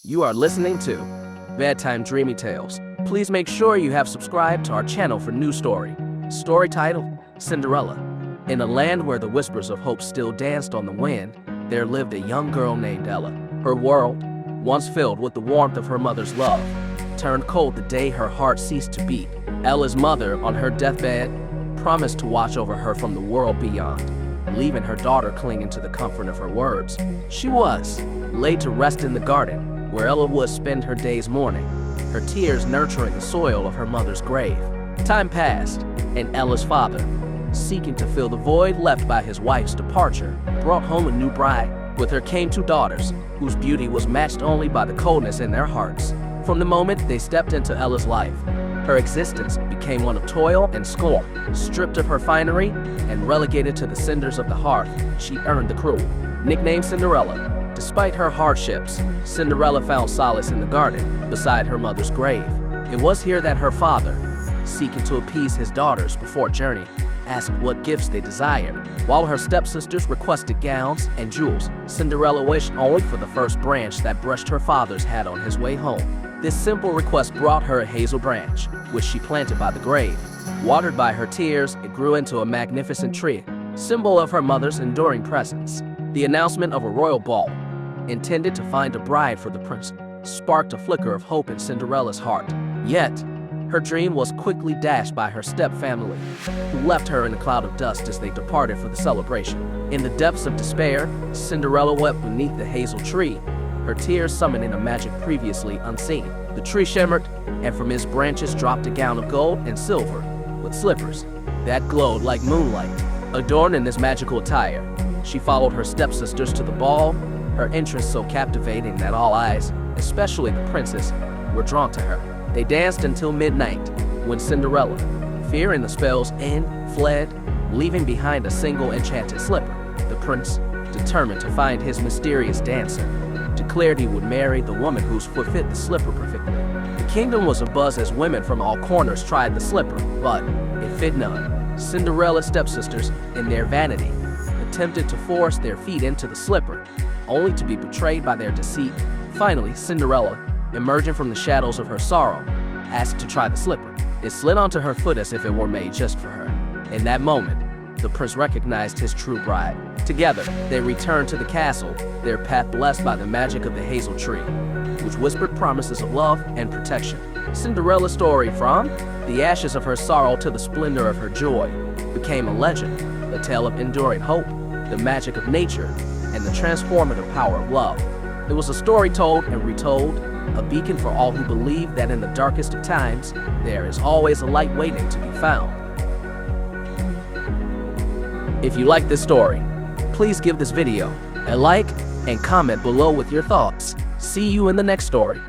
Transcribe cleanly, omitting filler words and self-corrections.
You are listening to Bedtime Dreamy Tales. Please make sure you have subscribed to our channel for new story. Story title, Cinderella. In a land where the whispers of hope still danced on the wind, there lived a young girl named Ella. Her world, once filled with the warmth of her mother's love, turned cold the day her heart ceased to beat. Ella's mother, on her deathbed, promised to watch over her from the world beyond, leaving her daughter clinging to the comfort of her words. She was laid to rest in the garden, where Ella would spend her days mourning, her tears nurturing the soil of her mother's grave. Time passed, and Ella's father, seeking to fill the void left by his wife's departure, brought home a new bride. With her came two daughters, whose beauty was matched only by the coldness in their hearts. From the moment they stepped into Ella's life, her existence became one of toil and scorn. Stripped of her finery and relegated to the cinders of the hearth, she earned the cruel nickname Cinderella. Despite her hardships, Cinderella found solace in the garden beside her mother's grave. It was here that her father, seeking to appease his daughters before journey, asked what gifts they desired. While her stepsisters requested gowns and jewels, Cinderella wished only for the first branch that brushed her father's hat on his way home. This simple request brought her a hazel branch, which she planted by the grave. Watered by her tears, it grew into a magnificent tree, symbol of her mother's enduring presence. The announcement of a royal ball, intended to find a bride for the prince, sparked a flicker of hope in Cinderella's heart. Yet, her dream was quickly dashed by her stepfamily, who left her in a cloud of dust as they departed for the celebration. In the depths of despair, Cinderella wept beneath the hazel tree, her tears summoning a magic previously unseen. The tree shimmered, and from its branches dropped a gown of gold and silver, with slippers that glowed like moonlight. Adorned in this magical attire, she followed her stepsisters to the ball, her interest so captivating that all eyes, especially the princess, were drawn to her. They danced until midnight, when Cinderella, fearing the spell's end, fled, leaving behind a single enchanted slipper. The prince, determined to find his mysterious dancer, declared he would marry the woman whose foot fit the slipper perfectly. The kingdom was abuzz as women from all corners tried the slipper, but it fit none. Cinderella's stepsisters, in their vanity, attempted to force their feet into the slipper, only to be betrayed by their deceit. Finally, Cinderella, emerging from the shadows of her sorrow, asked to try the slipper. It slid onto her foot as if it were made just for her. In that moment, the prince recognized his true bride. Together, they returned to the castle, their path blessed by the magic of the hazel tree, which whispered promises of love and protection. Cinderella's story, from the ashes of her sorrow to the splendor of her joy, became a legend, a tale of enduring hope, the magic of nature, and the transformative power of love. It was a story told and retold, a beacon for all who believe that in the darkest of times, there is always a light waiting to be found. If you like this story, please give this video a like and comment below with your thoughts. See you in the next story.